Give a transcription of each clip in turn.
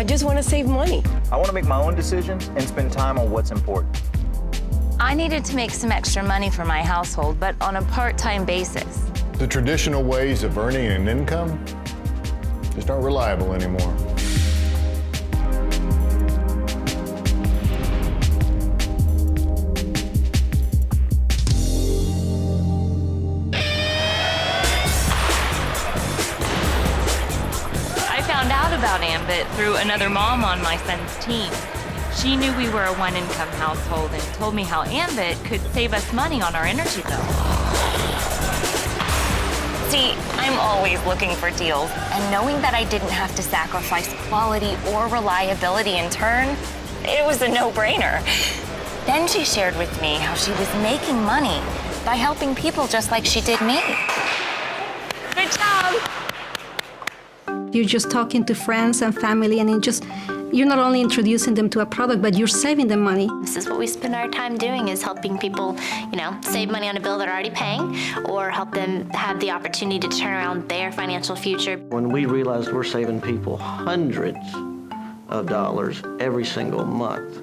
I just want to save money. I want to make my own decisions and spend time on what's important. I needed to make some extra money for my household, but on a part-time basis. The traditional ways of earning an income just aren't reliable anymore. I found out about Ambit through another mom on my son's team. She knew we were a one-income household and told me how Ambit could save us money on our energy bill. See, I'm always looking for deals, and knowing that I didn't have to sacrifice quality or reliability in turn, it was a no-brainer. Then she shared with me how she was making money by helping people just like she did me. Good job! You're just talking to friends and family, and you're not only introducing them to a product, but you're saving them money. This is what we spend our time doing, is helping people, save money on a bill they're already paying, or help them have the opportunity to turn around their financial future. When we realized we're saving people hundreds of dollars every single month,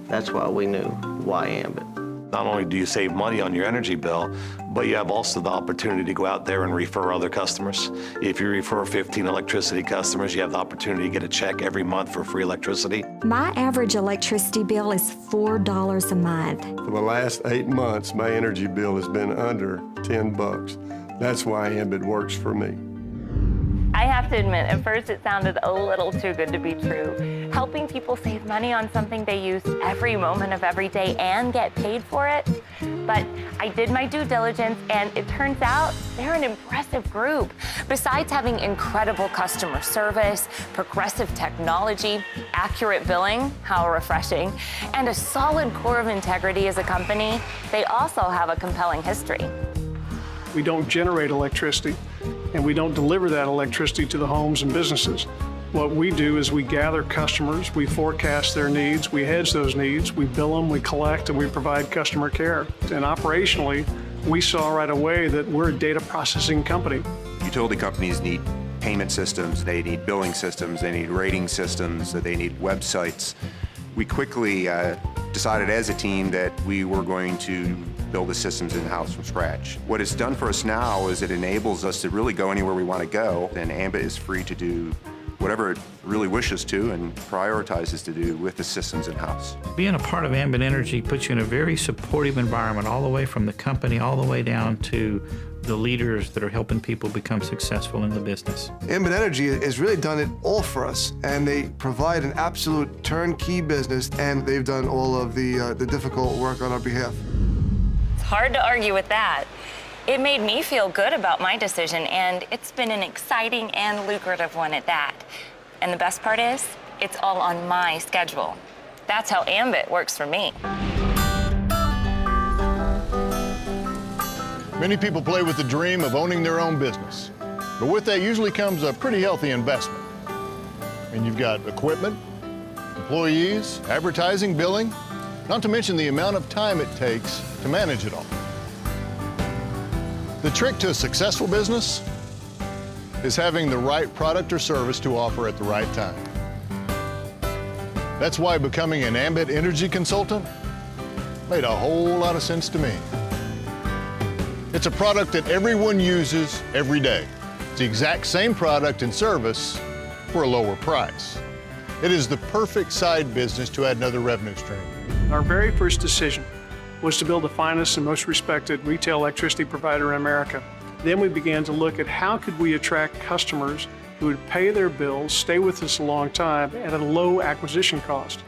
that's why we knew why Ambit. Not only do you save money on your energy bill, but you have also the opportunity to go out there and refer other customers. If you refer 15 electricity customers, you have the opportunity to get a check every month for free electricity. My average electricity bill is $4 a month. For the last 8 months, my energy bill has been under $10. That's why Ambit works for me. I have to admit, at first it sounded a little too good to be true. Helping people save money on something they use every moment of every day and get paid for it. But I did my due diligence, and it turns out they're an impressive group. Besides having incredible customer service, progressive technology, accurate billing, how refreshing, and a solid core of integrity as a company, they also have a compelling history. We don't generate electricity, and we don't deliver that electricity to the homes and businesses. What we do is we gather customers, we forecast their needs, we hedge those needs, we bill them, we collect, and we provide customer care. And operationally, we saw right away that we're a data processing company. Utility companies need payment systems, they need billing systems, they need rating systems, they need websites. We quickly decided as a team that we were going to build the systems in-house from scratch. What it's done for us now is it enables us to really go anywhere we want to go, and Ambit is free to do whatever it really wishes to and prioritizes to do with the systems in-house. Being a part of Ambit Energy puts you in a very supportive environment, all the way from the company all the way down to the leaders that are helping people become successful in the business. Ambit Energy has really done it all for us, and they provide an absolute turnkey business, and they've done all of the difficult work on our behalf. It's hard to argue with that. It made me feel good about my decision, and it's been an exciting and lucrative one at that. And the best part is, it's all on my schedule. That's how Ambit works for me. Many people play with the dream of owning their own business, but with that usually comes a pretty healthy investment. And you've got equipment, employees, advertising, billing, not to mention the amount of time it takes to manage it all. The trick to a successful business is having the right product or service to offer at the right time. That's why becoming an Ambit Energy consultant made a whole lot of sense to me. It's a product that everyone uses every day. It's the exact same product and service for a lower price. It is the perfect side business to add another revenue stream. Our very first decision was to build the finest and most respected retail electricity provider in America. Then we began to look at how could we attract customers who would pay their bills, stay with us a long time at a low acquisition cost.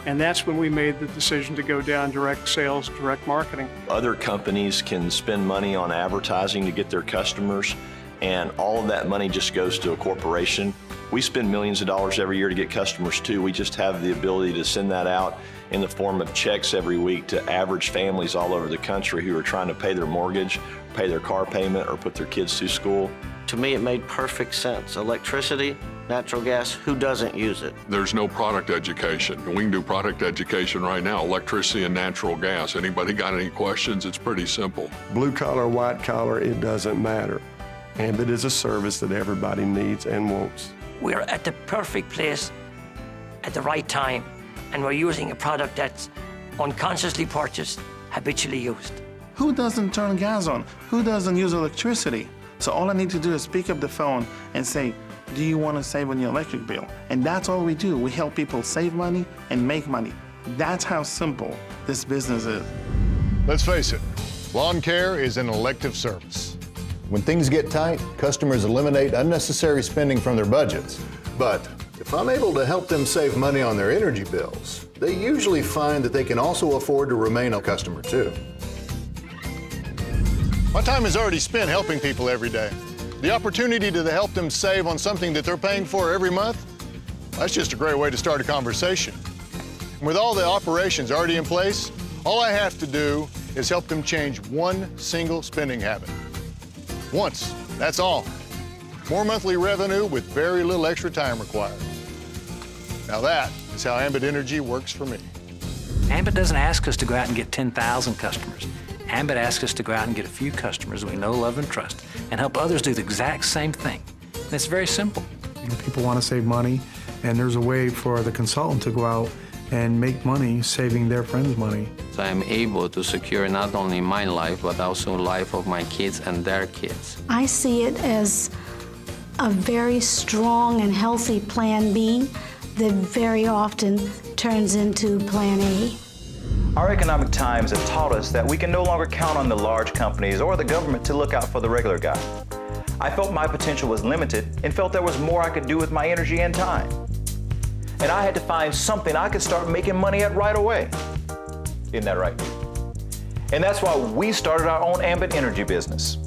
And that's when we made the decision to go down direct sales, direct marketing. Other companies can spend money on advertising to get their customers, and all of that money just goes to a corporation. We spend millions of dollars every year to get customers too. We just have the ability to send that out in the form of checks every week to average families all over the country who are trying to pay their mortgage, pay their car payment, or put their kids through school. To me, it made perfect sense. Electricity, natural gas, who doesn't use it? There's no product education. We can do product education right now, electricity and natural gas. Anybody got any questions? It's pretty simple. Blue collar, white collar, it doesn't matter. Ambit is a service that everybody needs and wants. We're at the perfect place at the right time, and we're using a product that's unconsciously purchased, habitually used. Who doesn't turn gas on? Who doesn't use electricity? So all I need to do is pick up the phone and say, do you want to save on your electric bill? And that's all we do. We help people save money and make money. That's how simple this business is. Let's face it, lawn care is an elective service. When things get tight, customers eliminate unnecessary spending from their budgets. But if I'm able to help them save money on their energy bills, they usually find that they can also afford to remain a customer too. My time is already spent helping people every day. The opportunity to help them save on something that they're paying for every month, that's just a great way to start a conversation. With all the operations already in place, all I have to do is help them change one single spending habit. Once, that's all. More monthly revenue with very little extra time required. Now that is how Ambit Energy works for me. Ambit doesn't ask us to go out and get 10,000 customers. Ambit asks us to go out and get a few customers we know, love, and trust, and help others do the exact same thing. And it's very simple. People want to save money, and there's a way for the consultant to go out and make money saving their friends money. So I'm able to secure not only my life, but also life of my kids and their kids. I see it as a very strong and healthy Plan B that very often turns into Plan A. Our economic times have taught us that we can no longer count on the large companies or the government to look out for the regular guy. I felt my potential was limited and felt there was more I could do with my energy and time. And I had to find something I could start making money at right away. Isn't that right? And that's why we started our own Ambit Energy business.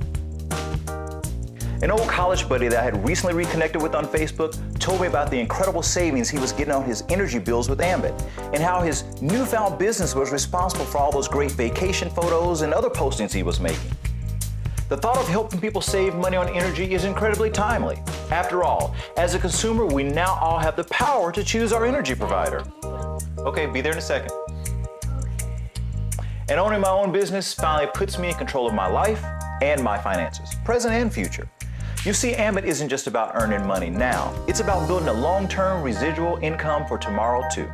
An old college buddy that I had recently reconnected with on Facebook told me about the incredible savings he was getting on his energy bills with Ambit, and how his newfound business was responsible for all those great vacation photos and other postings he was making. The thought of helping people save money on energy is incredibly timely. After all, as a consumer, we now all have the power to choose our energy provider. Okay, be there in a second. And owning my own business finally puts me in control of my life and my finances, present and future. You see, Ambit isn't just about earning money now. It's about building a long-term residual income for tomorrow, too.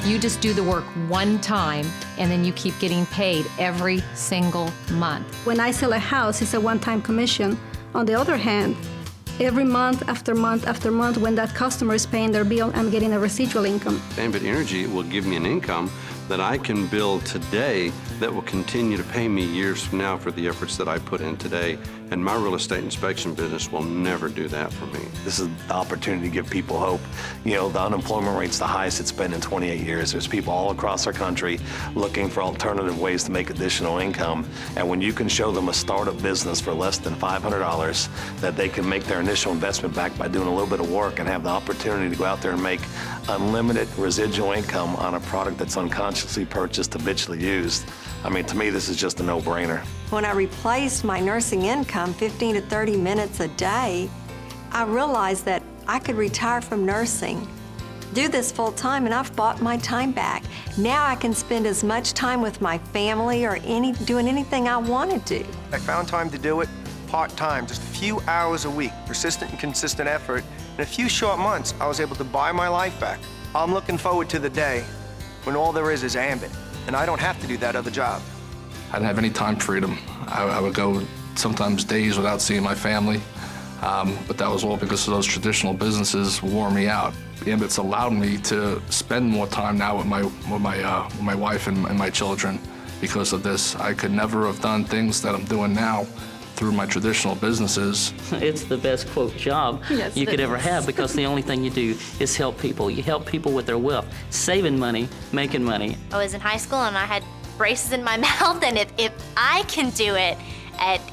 You just do the work one time, and then you keep getting paid every single month. When I sell a house, it's a one-time commission. On the other hand, every month after month after month, when that customer is paying their bill, I'm getting a residual income. Ambit Energy will give me an income that I can build today that will continue to pay me years from now for the efforts that I put in today. And my real estate inspection business will never do that for me. This is the opportunity to give people hope. You know, the unemployment rate's the highest it's been in 28 years. There's people all across our country looking for alternative ways to make additional income. And when you can show them a startup business for less than $500, that they can make their initial investment back by doing a little bit of work and have the opportunity to go out there and make unlimited residual income on a product that's unconsciously purchased, habitually used. I mean, to me, this is just a no-brainer. When I replaced my nursing income 15 to 30 minutes a day, I realized that I could retire from nursing, do this full time, and I've bought my time back. Now I can spend as much time with my family or doing anything I want to do. I found time to do it part-time, just a few hours a week, persistent and consistent effort. In a few short months, I was able to buy my life back. I'm looking forward to the day when all there is Ambit, and I don't have to do that other job. I didn't have any time freedom. I would go sometimes days without seeing my family, but that was all because of those traditional businesses wore me out. Ambit's allowed me to spend more time now with my wife and my children because of this. I could never have done things that I'm doing now through my traditional businesses. It's the best, quote, job you could ever have, because the only thing you do is help people. You help people with their wealth, saving money, making money. I was in high school and I had braces in my mouth, and if I can do it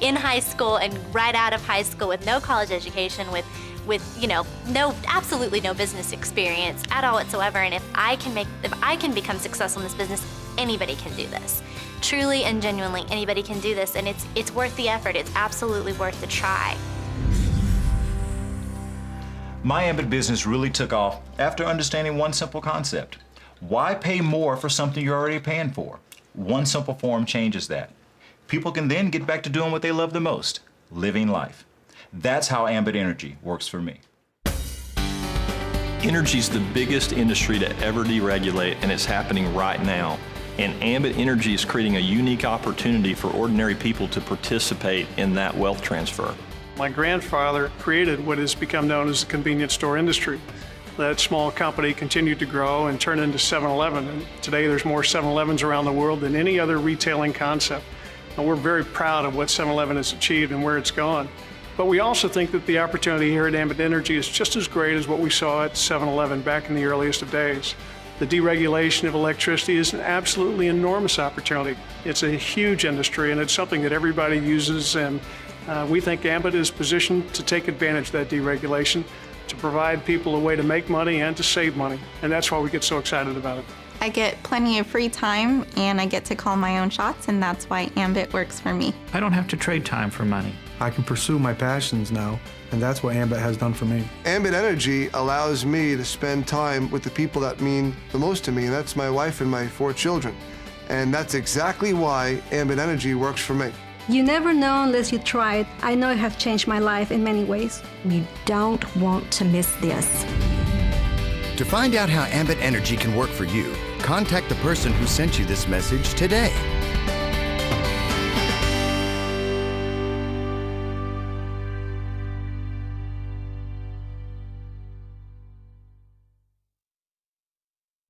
in high school and right out of high school with no college education, with absolutely no business experience at all whatsoever, and if I can become successful in this business, anybody can do this. Truly and genuinely, anybody can do this, and it's worth the effort. It's absolutely worth the try. My Ambit business really took off after understanding one simple concept. Why pay more for something you're already paying for? One simple form changes that. People can then get back to doing what they love the most, living life. That's how Ambit Energy works for me. Energy's the biggest industry to ever deregulate, and it's happening right now. And Ambit Energy is creating a unique opportunity for ordinary people to participate in that wealth transfer. My grandfather created what has become known as the convenience store industry. That small company continued to grow and turn into 7-Eleven. And today there's more 7-Elevens around the world than any other retailing concept. And we're very proud of what 7-Eleven has achieved and where it's gone. But we also think that the opportunity here at Ambit Energy is just as great as what we saw at 7-Eleven back in the earliest of days. The deregulation of electricity is an absolutely enormous opportunity. It's a huge industry, and it's something that everybody uses, and we think Ambit is positioned to take advantage of that deregulation, to provide people a way to make money and to save money, and that's why we get so excited about it. I get plenty of free time, and I get to call my own shots, and that's why Ambit works for me. I don't have to trade time for money. I can pursue my passions now, and that's what Ambit has done for me. Ambit Energy allows me to spend time with the people that mean the most to me, and that's my wife and my 4 children. And that's exactly why Ambit Energy works for me. You never know unless you try it. I know it has changed my life in many ways. You don't want to miss this. To find out how Ambit Energy can work for you, contact the person who sent you this message today.